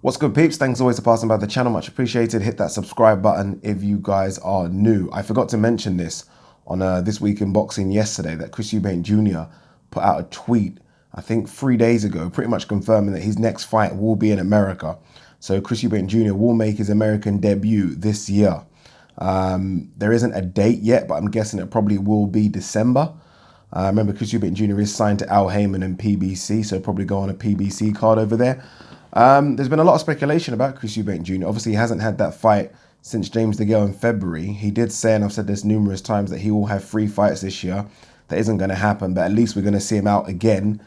What's good, peeps? Thanks always for passing by the channel. Much appreciated. Hit that subscribe button if you guys are new. I forgot to mention this on This Week in Boxing yesterday, that Chris Eubank Jr. put out a tweet, I think 3 days ago, pretty much confirming that his next fight will be in America. So Chris Eubank Jr. will make his American debut this year. There isn't a date yet, but I'm guessing it probably will be December. Remember, Chris Eubank Jr. is signed to Al Heyman and PBC, so probably go on a PBC card over there. There's been a lot of speculation about Chris Eubank Jr. Obviously, he hasn't had that fight since James DeGale in February. He did say, and I've said this numerous times, that he will have 3 fights this year. That isn't going to happen, but at least we're going to see him out again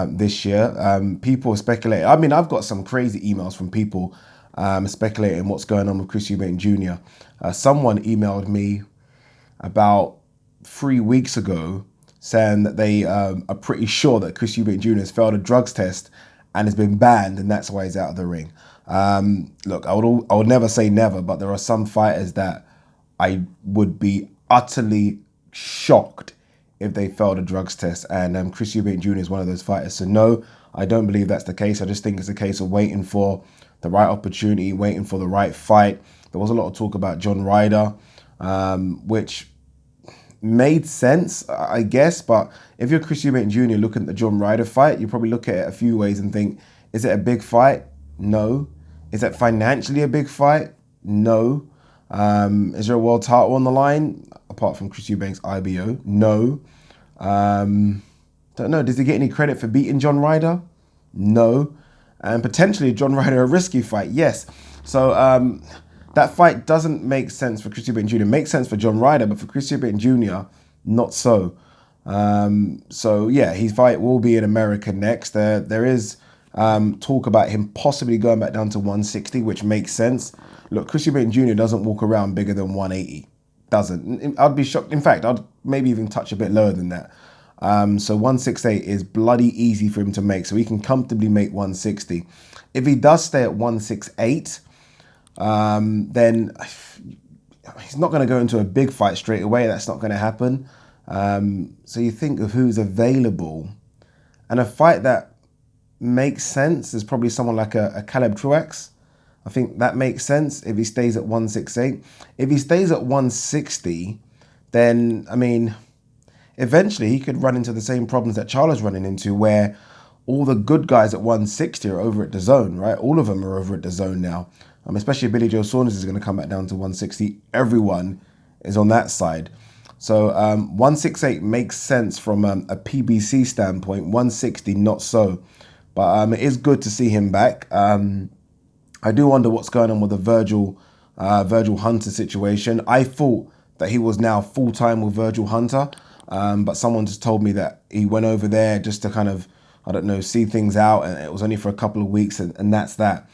this year. People speculate. I mean, I've got some crazy emails from people speculating what's going on with Chris Eubank Jr. Someone emailed me about 3 weeks ago saying that they are pretty sure that Chris Eubank Jr. has failed a drugs test and has been banned, and that's why he's out of the ring. Look, I would never say never, but there are some fighters that I would be utterly shocked if they failed a drugs test, and Chris Eubank Jr. is one of those fighters. So no, I don't believe that's the case. I just think it's a case of waiting for the right opportunity, waiting for the right fight. There was a lot of talk about John Ryder, which made sense, I guess, but if you're Chris Eubank Jr. looking at the John Ryder fight, you probably look at it a few ways and think, is it a big fight? No. Is it financially a big fight? No. Is there a world title on the line, apart from Chris Eubank's IBO? No. Don't know. Does he get any credit for beating John Ryder? No. And potentially John Ryder a risky fight? Yes. So that fight doesn't make sense for Chris Eubank Jr. It makes sense for John Ryder, but for Chris Eubank Jr., not so. So yeah, his fight will be in America next. There is talk about him possibly going back down to 160, which makes sense. Look, Chris Eubank Jr. doesn't walk around bigger than 180. Doesn't. I'd be shocked. In fact, I'd maybe even touch a bit lower than that. So 168 is bloody easy for him to make. So he can comfortably make 160. If he does stay at 168, then he's not going to go into a big fight straight away. That's not going to happen. So you think of who's available, and a fight that makes sense is probably someone like a Caleb Truax. I think that makes sense if he stays at 168. If he stays at 160, then, I mean, eventually he could run into the same problems that Charlo's running into, where all the good guys at 160 are over at DAZN, right? All of them are over at DAZN now. Especially Billy Joe Saunders is going to come back down to 160. Everyone is on that side. So 168 makes sense from a PBC standpoint. 160, not so. But it is good to see him back. I do wonder what's going on with the Virgil Hunter situation. I thought that he was now full-time with Virgil Hunter. But someone just told me that he went over there just to kind of, I don't know, see things out. And it was only for a couple of weeks, and that's that.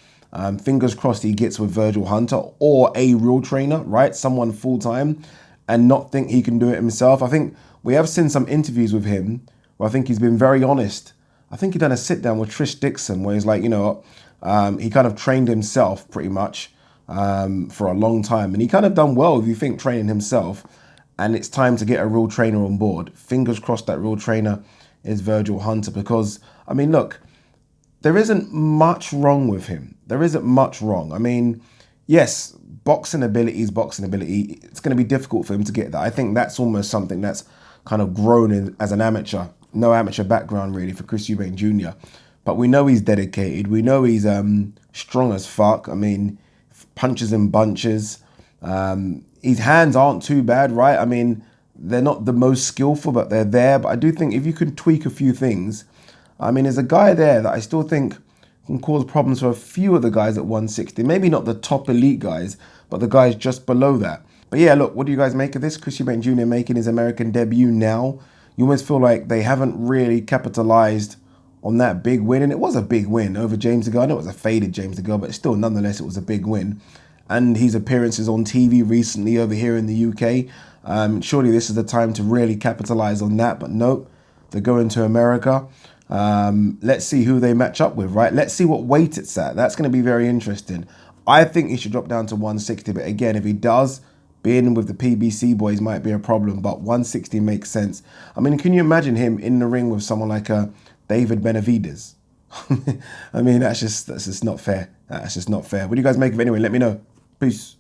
Fingers crossed he gets with Virgil Hunter or a real trainer, right? Someone full-time, and not think he can do it himself. I think we have seen some interviews with him where I think he's been very honest. I think he done a sit-down with Trish Dixon where he's like, you know, he kind of trained himself pretty much for a long time. And he kind of done well, if you think, training himself. And it's time to get a real trainer on board. Fingers crossed that real trainer is Virgil Hunter, because, I mean, look, there isn't much wrong with him. There isn't much wrong. I mean, yes, boxing ability is boxing ability. It's going to be difficult for him to get that. I think that's almost something that's kind of grown in as an amateur. No amateur background, really, for Chris Eubank Jr. But we know he's dedicated. We know he's strong as fuck. I mean, punches in bunches. His hands aren't too bad, right? I mean, they're not the most skillful, but they're there. But I do think if you can tweak a few things, I mean, there's a guy there that I still think can cause problems for a few of the guys at 160. Maybe not the top elite guys, but the guys just below that. But yeah, look, what do you guys make of this? Chris Eubank Jr. making his American debut now. You almost feel like they haven't really capitalized on that big win. And it was a big win over James DeGale. I know it was a faded James DeGale, but still, nonetheless, it was a big win. And his appearances on TV recently over here in the UK. Surely this is the time to really capitalize on that. But nope, they're going to America. Let's see who they match up with, right? Let's see what weight it's at. That's going to be very interesting. I think he should drop down to 160. But again, if he does, being with the PBC boys might be a problem. But 160 makes sense. I mean, can you imagine him in the ring with someone like a David Benavidez? I mean, that's just not fair. That's just not fair. What do you guys make of it anyway? Let me know. Peace.